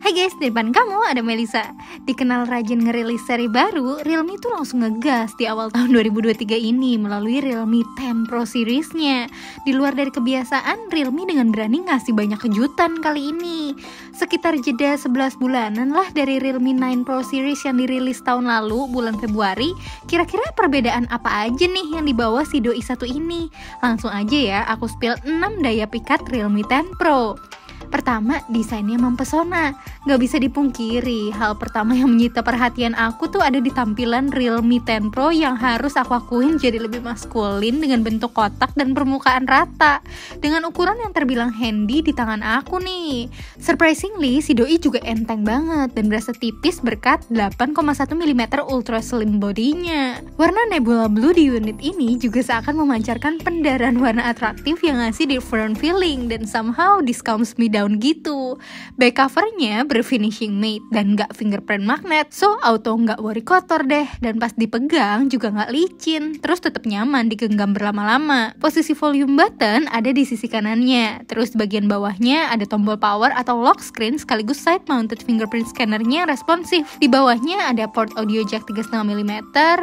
Hai guys, di depan kamu ada Melisa. Dikenal rajin ngerilis seri baru, Realme tuh langsung ngegas di awal tahun 2023 ini melalui Realme 10 Pro Series-nya. Di luar dari kebiasaan, Realme dengan berani ngasih banyak kejutan kali ini. Sekitar jeda 11 bulanan lah dari Realme 9 Pro Series yang dirilis tahun lalu, bulan Februari. Kira-kira perbedaan apa aja nih yang dibawa si doi satu ini? Langsung aja ya, aku spill 6 daya pikat Realme 10 Pro. Pertama, desainnya mempesona. Gak bisa dipungkiri, hal pertama yang menyita perhatian aku tuh ada di tampilan Realme 10 Pro yang harus aku akuin jadi lebih maskulin dengan bentuk kotak dan permukaan rata. Dengan ukuran yang terbilang handy di tangan aku nih. Surprisingly, si doi juga enteng banget dan berasa tipis berkat 8,1 mm ultra slim bodinya. Warna Nebula Blue di unit ini juga seakan memancarkan pendarahan warna atraktif yang ngasih different feeling dan somehow this calms me down gitu. Back covernya berfinishing matte dan gak fingerprint magnet, so auto gak worry kotor deh. Dan pas dipegang juga gak licin, terus tetap nyaman digenggam berlama-lama. Posisi volume button ada di sisi kanannya, terus di bagian bawahnya ada tombol power atau lock screen sekaligus side mounted fingerprint scannernya responsif. Di bawahnya ada port audio jack 3,5 mm,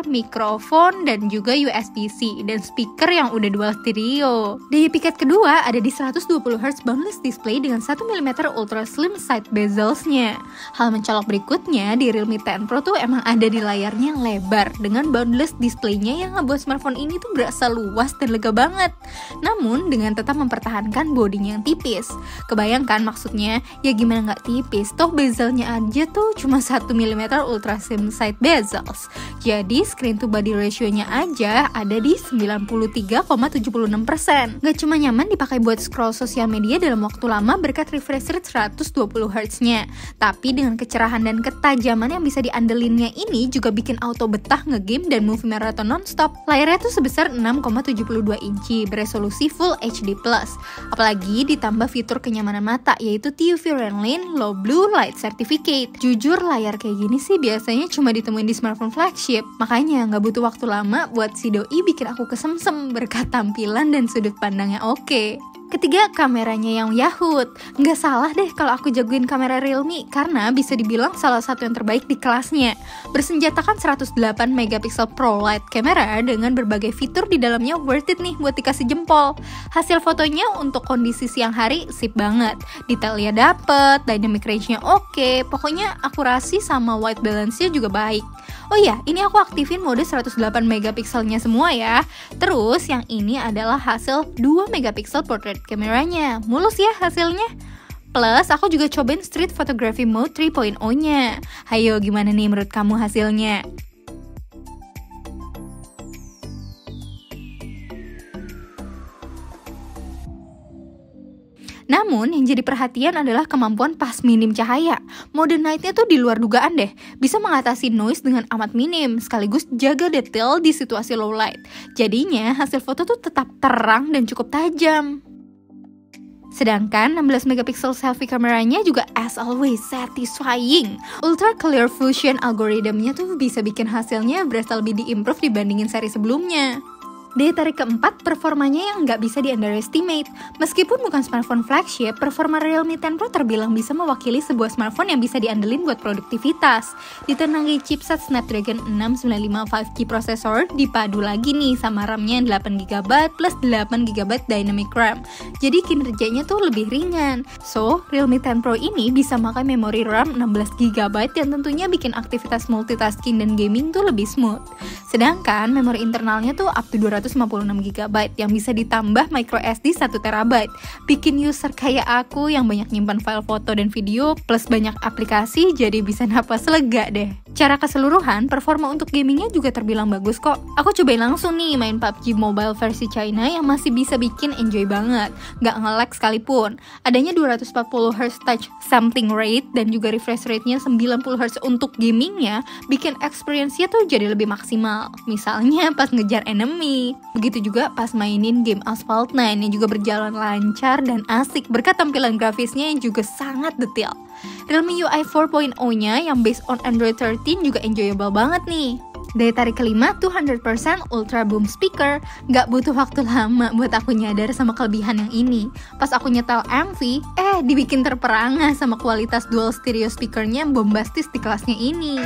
mikrofon dan juga USB-C dan speaker yang udah dual stereo. Daya pikat kedua ada di 120Hz boundless display dengan 1 mm ultra slim side bezelsnya. Hal mencolok berikutnya di Realme 10 Pro tuh emang ada di layarnya yang lebar dengan boundless displaynya yang ngebuat smartphone ini tuh berasa luas dan lega banget. Namun dengan tetap mempertahankan bodinya yang tipis. Kebayangkan maksudnya? Ya gimana nggak tipis? Toh bezelnya aja tuh cuma 1 mm ultra slim side bezels. Jadi screen to body ratio-nya aja ada di 93,76%. Gak cuma nyaman dipakai buat scroll sosial media dalam waktu lama berkat refresh rate 120Hz-nya, tapi dengan kecerahan dan ketajaman yang bisa diandelinnya ini juga bikin auto betah ngegame dan movie marathon nonstop. Layarnya tuh sebesar 6,72 inci beresolusi Full HD+. Apalagi ditambah fitur kenyamanan mata yaitu TUV Renlin Low Blue Light Certificate. Jujur layar kayak gini sih biasanya cuma ditemuin di smartphone flagship, makanya nggak butuh waktu lama buat si doi bikin aku kesemsem berkat tampilan dan sudut pandangnya oke. Ketiga, kameranya yang yahut. Nggak salah deh kalau aku jagoin kamera Realme karena bisa dibilang salah satu yang terbaik di kelasnya. Bersenjatakan 108MP Pro Light kamera dengan berbagai fitur di dalamnya worth it nih buat dikasih jempol. Hasil fotonya untuk kondisi siang hari sip banget. Detailnya dapet, dynamic range-nya oke, pokoknya akurasi sama white balance-nya juga baik. Oh iya, ini aku aktifin mode 108MP-nya semua ya. Terus yang ini adalah hasil 2MP portrait kameranya. Mulus ya hasilnya. Plus aku juga cobain street photography mode 3.0-nya. Hayo gimana nih menurut kamu hasilnya? Namun yang jadi perhatian adalah kemampuan pas minim cahaya. Mode night-nya tuh di luar dugaan deh. Bisa mengatasi noise dengan amat minim, sekaligus jaga detail di situasi low light. Jadinya hasil foto tuh tetap terang dan cukup tajam. Sedangkan 16MP selfie kameranya juga as always satisfying. Ultra Clear Fusion algoritmnya tuh bisa bikin hasilnya berasa lebih diimprove dibandingin seri sebelumnya. Daya tarik keempat, performanya yang nggak bisa di-underestimate. Meskipun bukan smartphone flagship, performa Realme 10 Pro terbilang bisa mewakili sebuah smartphone yang bisa diandelin buat produktivitas. Ditenangi chipset Snapdragon 695 5G prosesor, dipadu lagi nih sama RAM-nya 8GB plus 8GB dynamic RAM. Jadi kinerjanya tuh lebih ringan. So, Realme 10 Pro ini bisa pakai memori RAM 16GB yang tentunya bikin aktivitas multitasking dan gaming tuh lebih smooth. Sedangkan memori internalnya tuh up to 256GB yang bisa ditambah microSD 1TB. Bikin user kayak aku yang banyak nyimpan file foto dan video plus banyak aplikasi jadi bisa napas lega deh. Cara keseluruhan, performa untuk gamingnya juga terbilang bagus kok. Aku cobain langsung nih main PUBG Mobile versi China yang masih bisa bikin enjoy banget, gak nge-lag sekalipun. Adanya 240Hz touch sampling rate dan juga refresh rate-nya 90Hz untuk gamingnya, bikin experience-nya tuh jadi lebih maksimal. Misalnya pas ngejar enemy. Begitu juga pas mainin game Asphalt 9 yang juga berjalan lancar dan asik berkat tampilan grafisnya yang juga sangat detail. Realme UI 4.0-nya yang based on Android 13 juga enjoyable banget nih. Daya tarik kelima, 200% Ultra Boom Speaker. Gak butuh waktu lama buat aku nyadar sama kelebihan yang ini. Pas aku nyetel MV, dibikin terperangah sama kualitas dual stereo speakernya yang bombastis di kelasnya ini.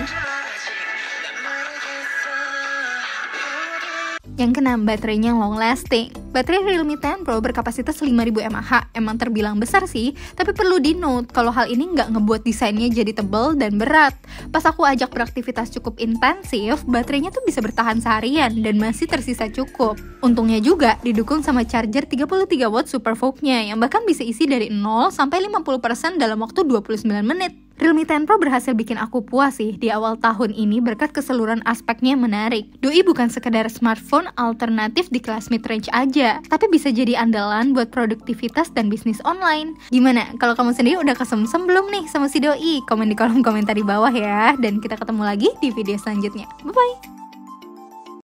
Yang keenam, baterainya yang long lasting. Baterai Realme 10 Pro berkapasitas 5000 mAh. Emang terbilang besar sih, tapi perlu di-note kalau hal ini nggak ngebuat desainnya jadi tebal dan berat. Pas aku ajak beraktivitas cukup intensif, baterainya tuh bisa bertahan seharian dan masih tersisa cukup. Untungnya juga didukung sama charger 33 watt Super Vogue-nya yang bahkan bisa isi dari 0 sampai 50% dalam waktu 29 menit. Realme 10 Pro berhasil bikin aku puas sih di awal tahun ini berkat keseluruhan aspeknya yang menarik. Doi bukan sekedar smartphone alternatif di kelas mid-range aja, tapi bisa jadi andalan buat produktivitas dan bisnis online. Gimana? Kalau kamu sendiri udah kesemsem belum nih sama si Doi? Komen di kolom komentar di bawah ya. Dan kita ketemu lagi di video selanjutnya. Bye-bye!